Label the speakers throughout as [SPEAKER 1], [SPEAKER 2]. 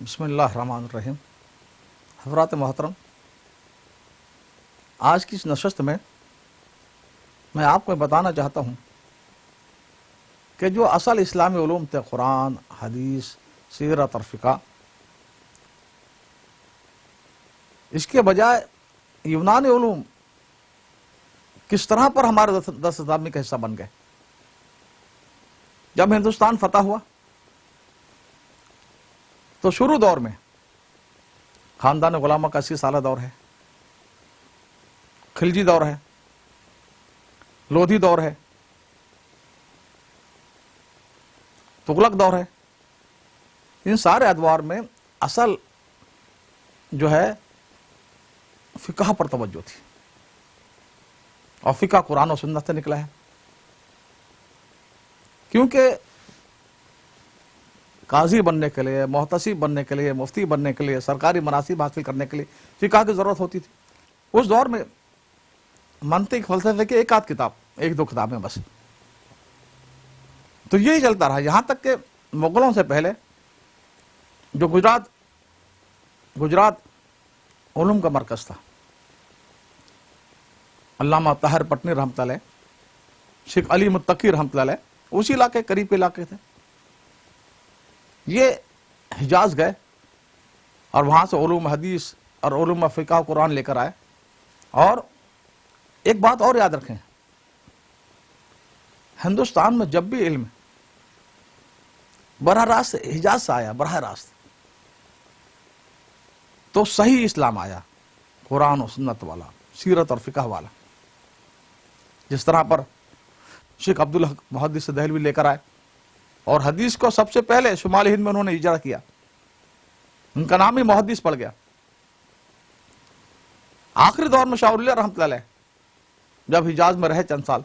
[SPEAKER 1] بسم اللہ الرحمن الرحیم۔ حضرات محترم، آج کی اس نشست میں میں آپ کو بتانا چاہتا ہوں کہ جو اصل اسلامی علوم تھے، قرآن، حدیث، سیرت اور فقہ، اس کے بجائے یونانی علوم کس طرح پر ہمارے دست دامنی کا حصہ بن گئے۔ جب ہندوستان فتح ہوا تو شروع دور میں خاندان غلامہ کا 80 سالہ دور ہے، خلجی دور ہے، لودھی دور ہے، تغلق دور ہے۔ ان سارے ادوار میں اصل جو ہے فقہ پر توجہ تھی، اور فقہ قرآن و سنت سے نکلا ہے، کیونکہ قاضی بننے کے لیے، محتسب بننے کے لیے، مفتی بننے کے لیے، سرکاری مناصب حاصل کرنے کے لیے فقہ کی ضرورت ہوتی تھی۔ اس دور میں منطق، فلسفے کی ایک آدھ کتاب، ایک دو کتابیں بس، تو یہی چلتا رہا یہاں تک کہ مغلوں سے پہلے جو گجرات علوم کا مرکز تھا، علامہ طاہر پٹنی رحمۃ اللہ علیہ، شیخ علی متقی رحمۃ اللہ علیہ، اسی علاقے قریب کے علاقے تھے، یہ حجاز گئے اور وہاں سے علوم حدیث اور علوم فقہ قرآن لے کر آئے۔ اور ایک بات اور یاد رکھیں، ہندوستان میں جب بھی علم براہ راست حجاز سے آیا، براہ راست، تو صحیح اسلام آیا، قرآن و سنت والا، سیرت اور فقہ والا۔ جس طرح پر شیخ عبدالحق محدث دہلوی لے کر آئے، اور حدیث کو سب سے پہلے شمالی ہند میں انہوں نے اجرا کیا، ان کا نام ہی محدث پڑ گیا۔ آخری دور میں شاہ ولی اللہ رحمۃ اللہ علیہ جب حجاز میں رہے چند سال،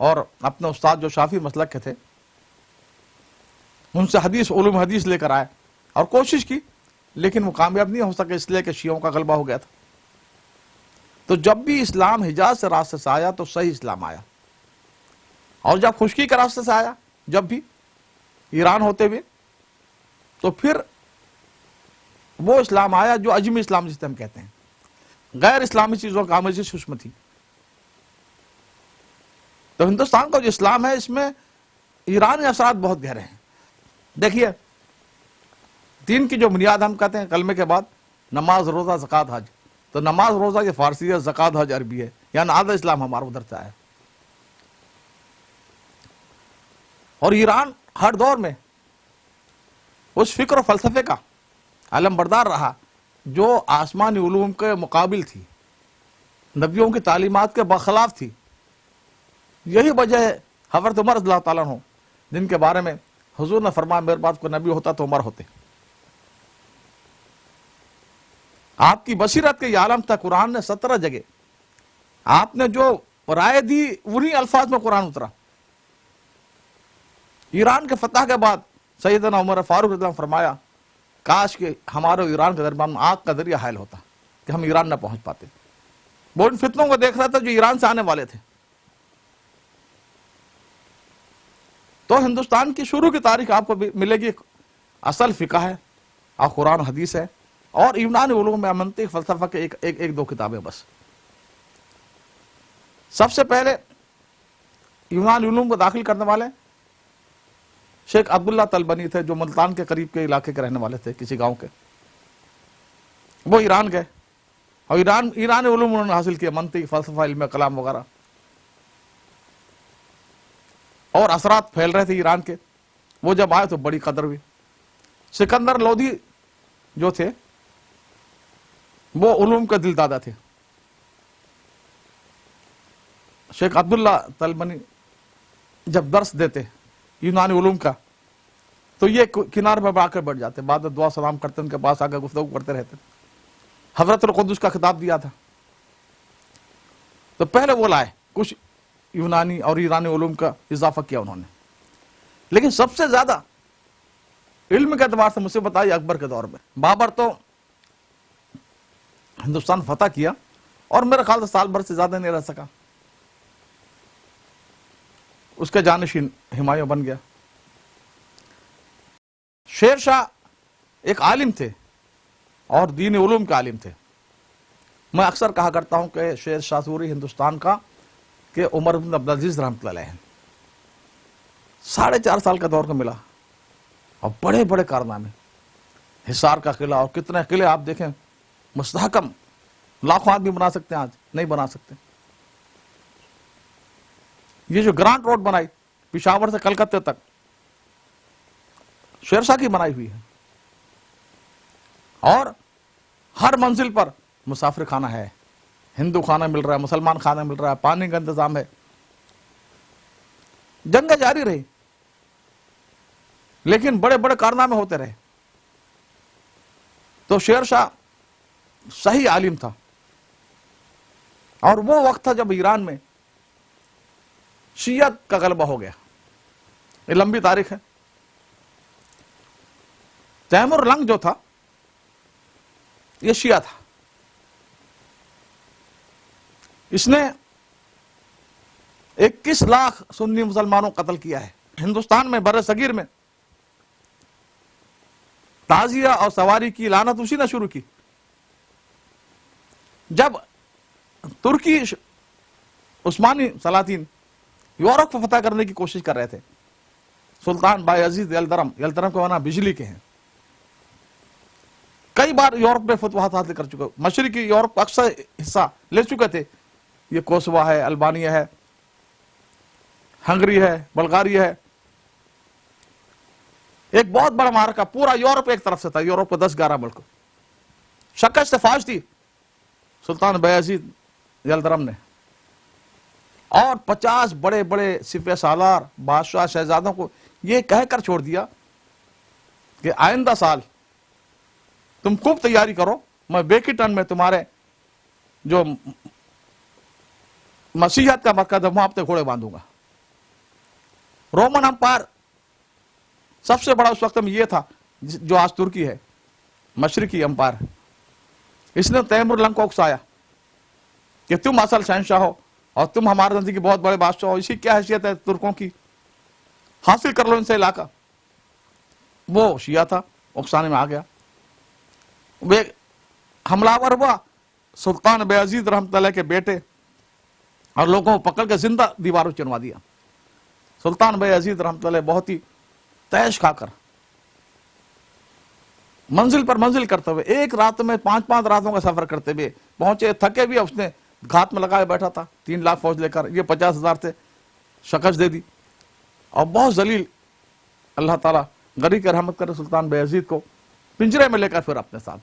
[SPEAKER 1] اور اپنے استاد جو شافعی مسلک کے تھے ان سے علوم حدیث لے کر آئے اور کوشش کی، لیکن وہ کامیاب نہیں ہو سکے، اس لیے کہ شیعوں کا غلبہ ہو گیا تھا۔ تو جب بھی اسلام حجاز سے راستے سے آیا تو صحیح اسلام آیا، اور جب خشکی کے راستے سے آیا، جب بھی ایران ہوتے ہوئے، تو پھر وہ اسلام آیا جو اجمی اسلام جسے ہم کہتے ہیں، غیر اسلامی چیزوں کا آمیزش سوشم تھی۔ تو ہندوستان کا جو اسلام ہے، اس میں ایرانی اثرات بہت گہرے ہیں۔ دیکھیے، دین کی جو بنیاد ہم کہتے ہیں کلمے کے بعد نماز، روزہ، زکوٰۃ، حج، تو نماز روزہ یہ فارسی ہے، زکوٰۃ حج عربی ہے، یعنی آدھا اسلام ہمارا ادھر سے آیا۔ اور ایران ہر دور میں اس فکر و فلسفے کا علم بردار رہا جو آسمانی علوم کے مقابل تھی، نبیوں کی تعلیمات کے برخلاف تھی۔ یہی وجہ ہے حضرت عمر رضی اللہ تعالیٰ عنہ، جن کے بارے میں حضور نے فرمایا میرے بعد کوئی نبی ہوتا تو عمر ہوتے۔ آپ کی بصیرت کے یہ عالم تھا، قرآن نے 17 جگہ آپ نے جو رائے دی انہی الفاظ میں قرآن اترا۔ ایران کے فتح کے بعد سیدنا عمر فاروق رضی اللہ عنہ فرمایا کاش کہ ہمارے ایران کے درمیان آگ کا ذریعہ حائل ہوتا کہ ہم ایران نہ پہنچ پاتے۔ وہ ان فتنوں کو دیکھ رہا تھا جو ایران سے آنے والے تھے۔ تو ہندوستان کی شروع کی تاریخ آپ کو ملے گی، اصل فقہ ہے اور قرآن حدیث ہے، اور یونانی علوم میں منطق، فلسفہ کے ایک دو کتابیں بس۔ سب سے پہلے یونانی علوم کو داخل کرنے والے شیخ عبداللہ طلبنی تھے، جو ملتان کے قریب کے علاقے کے رہنے والے تھے، کسی گاؤں کے۔ وہ ایران گئے اور ایرانی علوم انہوں نے حاصل کیا، منطق، فلسفہ، علم کلام وغیرہ، اور اثرات پھیل رہے تھے ایران کے۔ وہ جب آئے تو بڑی قدر ہوئی۔ سکندر لودھی جو تھے وہ علوم کے دل دادا تھے۔ شیخ عبداللہ طلبنی جب درس دیتے یونانی علوم کا تو یہ کنارے پر آ کر بیٹھ جاتے، بعد میں دعا سلام کرتے، ان کے پاس آ کر گفتگو کرتے رہتے۔ حضرت القدس کا خطاب دیا تھا تو پہلے وہ لائے، کچھ یونانی اور ایرانی علوم کا اضافہ کیا انہوں نے، لیکن سب سے زیادہ علم کے اعتبار سے مصیبت آئی اکبر کے دور میں۔ بابر تو ہندوستان فتح کیا اور میرے خیال سے سال بھر سے زیادہ نہیں رہ سکا، اس کے جانشین ہمایوں بن گیا۔ شیر شاہ ایک عالم تھے، اور دین علوم کے عالم تھے. میں اکثر کہا کرتا ہوں کہ شیر شاہ سوری ہندوستان کا کہ عمر بن عبدالعزیز رحمۃ اللہ علیہ 4.5 سال کا دور کا ملا اور بڑے بڑے کارنامے. حصار کا قلعہ اور کتنے قلعے آپ دیکھیں مستحکم، لاکھوں آدمی بنا سکتے ہیں، آج نہیں بنا سکتے. یہ جو گرانٹ روڈ بنائی پشاور سے کلکتے تک شیر شاہ کی بنائی ہوئی ہے. اور ہر منزل پر مسافر خانہ ہے، ہندو خانہ مل رہا ہے، مسلمان خانہ مل رہا ہے، پانی کا انتظام ہے. جنگیں جاری رہی لیکن بڑے بڑے کارنامے ہوتے رہے. تو شیر شاہ صحیح عالم تھا. اور وہ وقت تھا جب ایران میں شیعت کا غلبہ ہو گیا. یہ لمبی تاریخ ہے. تیمور لنگ جو تھا یہ شیعہ تھا. اس نے 21 لاکھ سنی مسلمانوں کو قتل کیا ہے. ہندوستان میں بر صغیر میں تعزیہ اور سواری کی لعنت اسی نے شروع کی. جب ترکی عثمانی سلاطین یورپ کو فتح کرنے کی کوشش کر رہے تھے، سلطان بایزید یلدرم کے معنی بجلی کے ہیں، کئی بار یورپ میں فتوحات حاصل کر چکے، مشرقی یورپ کا اکثر حصہ لے چکے تھے. یہ کوسووا ہے، البانیہ ہے، ہنگری ہے، بلغاریہ ہے. ایک بہت بڑا معرکہ، پورا یورپ ایک طرف سے تھا، یورپ کو 10-11 ملک. شکست فاش تھی سلطان بایزید یلدرم نے، اور 50 بڑے بڑے سپہ سالار بادشاہ شہزادوں کو یہ کہہ کر چھوڑ دیا کہ آئندہ سال تم خوب تیاری کرو، میں بیکیٹن میں تمہارے جو مسیحیت کا مرکز ہے وہاں اپنے گھوڑے باندھوں گا. رومن امپائر سب سے بڑا اس وقت میں یہ تھا جو آج ترکی ہے، مشرقی امپائر. اس نے تیمور لنگ کو اکسایا کہ تم اصل شہنشاہ ہو اور تم ہمارے نزدیک بہت بڑے بادشاہ ہو، اسی کیا حیثیت ہے ترکوں کی، حاصل کر لو ان سے علاقہ. وہ شیعہ تھا، اکسانے میں آ گیا. حملہ آور ہوا، سلطان بایزید رحمۃ اللہ کے بیٹے اور لوگوں کو پکڑ کے زندہ دیواروں چنوا دیا. سلطان بایزید رحمۃ اللہ بہت ہی تیش کھا کر منزل پر منزل کرتے ہوئے، ایک رات میں 5 راتوں کا سفر کرتے ہوئے پہنچے. تھکے بھی اس نے گھات میں لگائے بیٹھا تھا، 3 لاکھ فوج لے کر، یہ 50,000 تھے. شکست دے دی اور بہت ذلیل. اللہ تعالیٰ غری کے رحمت کرے سلطان بایزید کو پنجرے میں لے کر پھر اپنے ساتھ.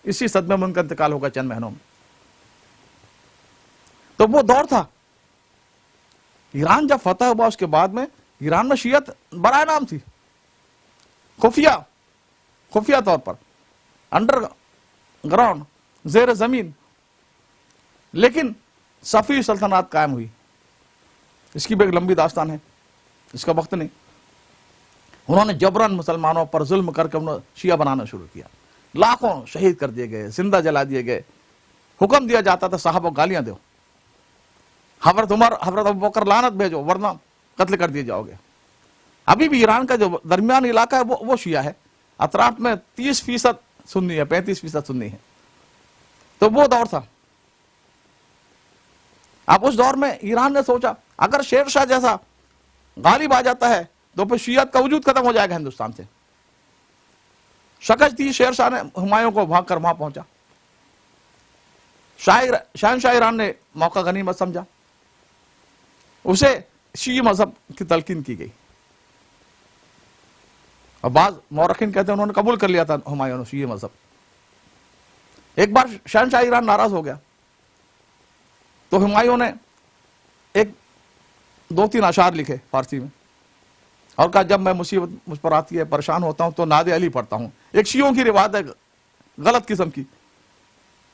[SPEAKER 1] اسی صدمے میں ان کا انتقال ہوگا چند مہینوں میں. تو وہ دور تھا. ایران جب فتح ہوا اس کے بعد میں ایران میں شیعت برائے نام تھی، خفیہ طور پر، انڈر گراؤنڈ، زیر زمین. لیکن صفوی سلطنت قائم ہوئی. اس کی بھی ایک لمبی داستان ہے، اس کا وقت نہیں. انہوں نے جبراً مسلمانوں پر ظلم کر کے انہوں نے شیعہ بنانا شروع کیا. لاکھوں شہید کر دیے گئے، زندہ جلا دیے گئے. حکم دیا جاتا تھا صحابہ کو گالیاں دو، حضرت عمر حضرت ابوبکر لعنت بھیجو ورنہ قتل کر دیے جاؤ گے. ابھی بھی ایران کا جو درمیانی علاقہ ہے وہ شیعہ ہے. اطراف میں 30% سنی ہے، 35% سنی ہے. تو وہ دور تھا. اب اس دور میں ایران نے سوچا اگر شیر شاہ جیسا غالب آ جاتا ہے تو پھر شیعت کا وجود ختم ہو جائے گا ہندوستان سے. شکست دی. شیر شاہ نے ہمایوں کو بھاگ کر وہاں پہنچا. شہنشاہ ایران نے موقع غنیمت سمجھا، اسے شیعی مذہب کی تلقین کی گئی. اور بعض مورخین کہتے ہیں انہوں نے قبول کر لیا تھا ہمایوں نے شیعی مذہب. ایک بار شہنشاہ ایران ناراض ہو گیا تو ہمایوں نے 2-3 اشعار لکھے فارسی میں اور کہا جب میں مصیبت مجھ پر آتی ہے، پریشان ہوتا ہوں تو ناد علی پڑھتا ہوں. ایک شیعوں کی روایت ہے غلط قسم کی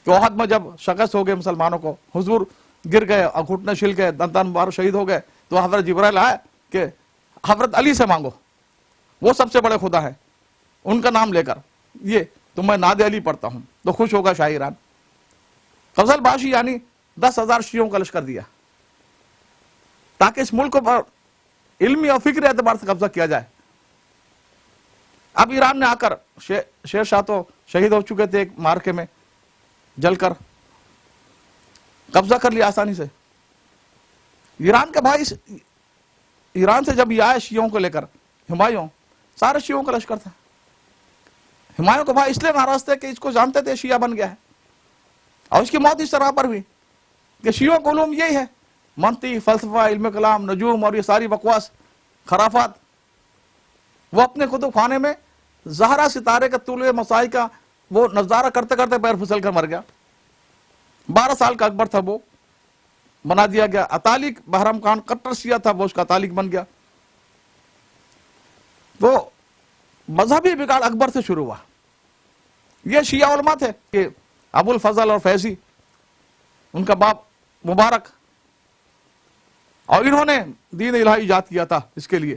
[SPEAKER 1] کہ احد میں جب شکست ہو گئے مسلمانوں کو، حضور گر گئے اور گھٹنے چھل گئے، دندان مبارک شہید ہو گئے، تو حضرت جبرائیل آئے کہ حضرت علی سے مانگو، وہ سب سے بڑے خدا ہے، ان کا نام لے کر یہ تو میں ناد علی پڑھتا ہوں. تو خوش ہوگا شاہ ایران. قزل باشی یعنی 10,000 شیعوں کا لشکر دیا تاکہ اس ملک پر علمی اور فکری اعتبار سے قبضہ کیا جائے. اب ایران نے آ کر شیر شاہ تو شہید ہو چکے تھے ایک مارکے میں جل کر، قبضہ کر لیا آسانی سے۔ ایران کے بھائی ایران سے جب یہ آئے شیعوں کو لے کر، ہمایوں، سارے شیعوں کا لشکر تھا۔ ہمایوں کو بھائی اس لیے ناراض تھے کہ اس کو جانتے تھے شیعہ بن گیا ہے، اور اس کی موت اس طرح پر ہوئی کہ شیعوں کو علوم یہی ہے، منطق، فلسفہ، علم کلام، نجوم اور یہ ساری بکواس خرافات۔ وہ اپنے کتب خانے میں زہرا ستارے کا طلوع مسائی کا وہ نظارہ کرتے کرتے پیر پھسل کر مر گیا۔ 12 سال کا اکبر تھا، وہ بنا دیا گیا۔ اتالک بہرام خان کٹر شیعہ تھا، وہ اس کا اتالک بن گیا۔ تو مذہبی بگاڑ اکبر سے شروع ہوا۔ یہ شیعہ علماء تھے کہ ابو الفضل اور فیضی، ان کا باپ مبارک، اور انہوں نے دین الہی ایجاد کیا تھا اس کے لیے،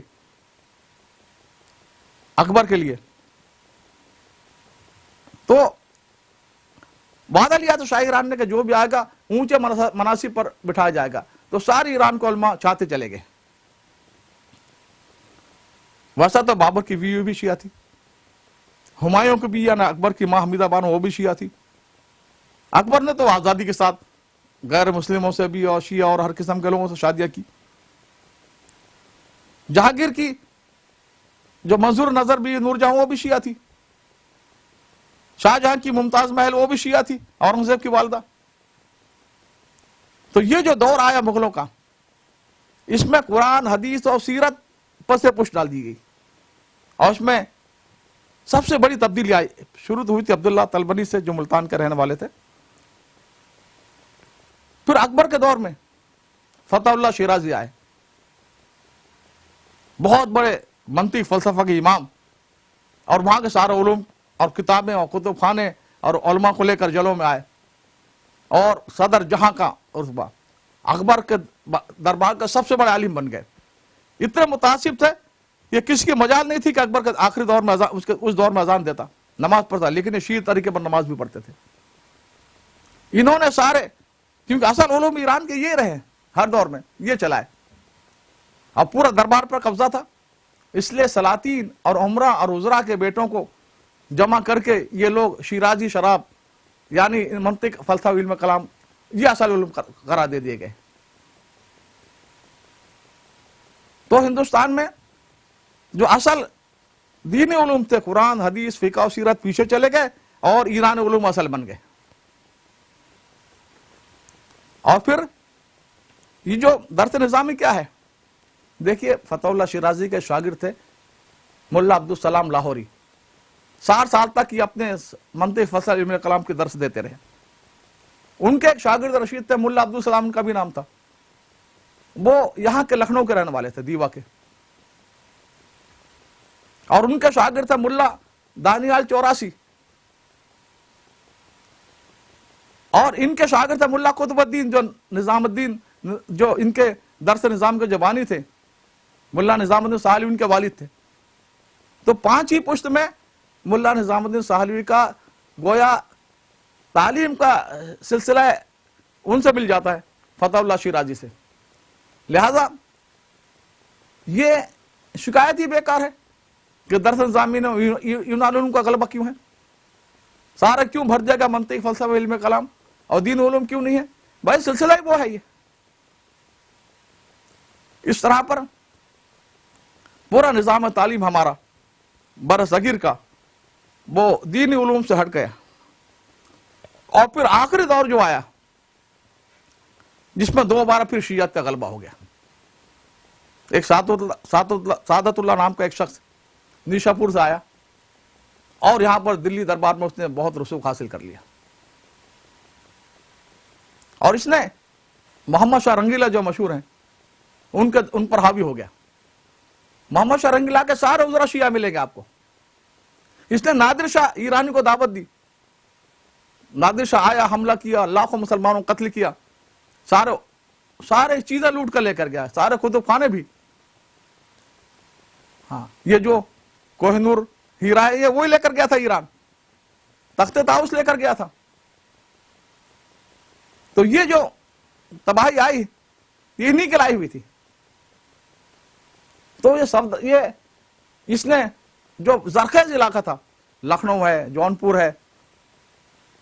[SPEAKER 1] اکبر کے لیے۔ تو وعدہ لیا تو شاہ ایران نے کہ جو بھی آئے گا اونچے مناصب پر بٹھایا جائے گا، تو ساری ایران کو علماء چاہتے چلے گئے۔ ویسا تو بابر کی بیوی بھی شیعہ تھی، ہمایوں کی بھی، یا نا اکبر کی ماں حمیدہ بانو وہ بھی شیعہ تھی۔ اکبر نے تو آزادی کے ساتھ غیر مسلموں سے بھی اور شیعہ اور ہر قسم کے لوگوں سے شادیاں کی۔ جہانگیر کی جو منظور نظر بھی نور جہاں وہ بھی شیعہ تھی۔ شاہ جہاں کی ممتاز محل وہ بھی شیعہ تھی، اورنگزیب کی والدہ۔ تو یہ جو دور آیا مغلوں کا، اس میں قرآن، حدیث اور سیرت پس پش ڈال دی گئی، اور اس میں سب سے بڑی تبدیلی آئی، شروع ہوئی تھی عبداللہ طلبنی سے جو ملتان کے رہنے والے تھے۔ پھر اکبر کے دور میں فتح اللہ شیرازی آئے، بہت بڑے منطق فلسفہ کے امام، اور وہاں کے سارے علوم اور کتابیں اور کتب خانے اور علماء کو لے کر جلوں میں آئے، اور صدر جہاں کا رتبہ، اکبر کے دربار کا سب سے بڑے عالم بن گئے۔ اتنے متعصب تھے یہ کسی کی مجال نہیں تھی کہ اکبر کے آخری دور میں اس دور میں اذان دیتا، نماز پڑھتا، لیکن یہ شیعہ طریقے پر نماز بھی پڑھتے تھے۔ انہوں نے سارے، کیونکہ اصل علوم ایران کے یہ رہے ہر دور میں، یہ چلائے، اور پورا دربار پر قبضہ تھا، اس لیے سلاطین اور عمرہ اور وزراء کے بیٹوں کو جمع کر کے یہ لوگ شیرازی شراب یعنی منطق، فلسفہ، علم کلام، یہ اصل علوم قرار دے دیے گئے۔ تو ہندوستان میں جو اصل دینی علوم تھے، قرآن، حدیث، فقہ و سیرت، پیچھے چلے گئے، اور ایرانی علوم اصل بن گئے۔ اور پھر یہ جو درس نظامی کیا ہے، دیکھیے فتح اللہ شیرازی کے شاگرد تھے ملا عبدالسلام لاہوری، 60 سال تک یہ اپنے منطق، فلسفہ، علم کلام کے درس دیتے رہے۔ ان کے ایک شاگرد رشید تھے ملا عبدالسلام، ان کا بھی نام تھا، وہ یہاں کے لکھنؤ کے رہنے والے تھے، دیوا کے، اور ان کے شاگرد تھے ملا دانیال چوراسی، اور ان کے شاگرد تھے ملا قطب الدین جو نظام الدین، جو ان کے درس نظام کے جو بانی تھے، ملا نظام الدین سہلوی ان کے والد تھے۔ تو 5 ہی پشت میں ملا نظام الدین سہلوی کا گویا تعلیم کا سلسلہ ان سے مل جاتا ہے، فتح اللہ شیرازی سے۔ لہذا یہ شکایت ہی بیکار ہے کہ درس نظامی میں یونانی علوم کا غلبہ کیوں ہے، سارا کیوں بھر جائے گا منطق، فلسفہ، علم کلام، اور دین علوم کیوں نہیں ہے؟ بھائی سلسلہ ہی وہ ہے یہ۔ اس طرح پر پورا نظام تعلیم ہمارا برصغیر کا وہ دینی علوم سے ہٹ گیا۔ اور پھر آخری دور جو آیا جس میں دوبارہ پھر شیعت کا غلبہ ہو گیا، ایک سعادت اللہ نام کا ایک شخص نیشا پور سے آیا، اور یہاں پر دلی دربار میں اس نے بہت رسوخ حاصل کر لیا، اور اس نے محمد شاہ رنگیلا جو مشہور ہیں ان پر حاوی ہو گیا۔ محمد شاہ رنگیلا کے سارے وزراء شیعہ ملیں گے آپ کو۔ اس نے نادر شاہ ایرانی کو دعوت دی، نادر شاہ آیا، حملہ کیا، لاکھوں مسلمانوں کو قتل کیا، سارے چیزیں لوٹ کر لے کر گیا، سارے کتب خانے بھی۔ ہاں، یہ جو کوہ نور ہیرا ہے یہ وہی لے کر گیا تھا ایران، تخت طاؤس لے کر گیا تھا۔ تو یہ جو تباہی آئی یہ انہی کے لائی ہوئی تھی۔ تو یہ اس نے جو زرخیز علاقہ تھا، لکھنؤ ہے، جونپور ہے،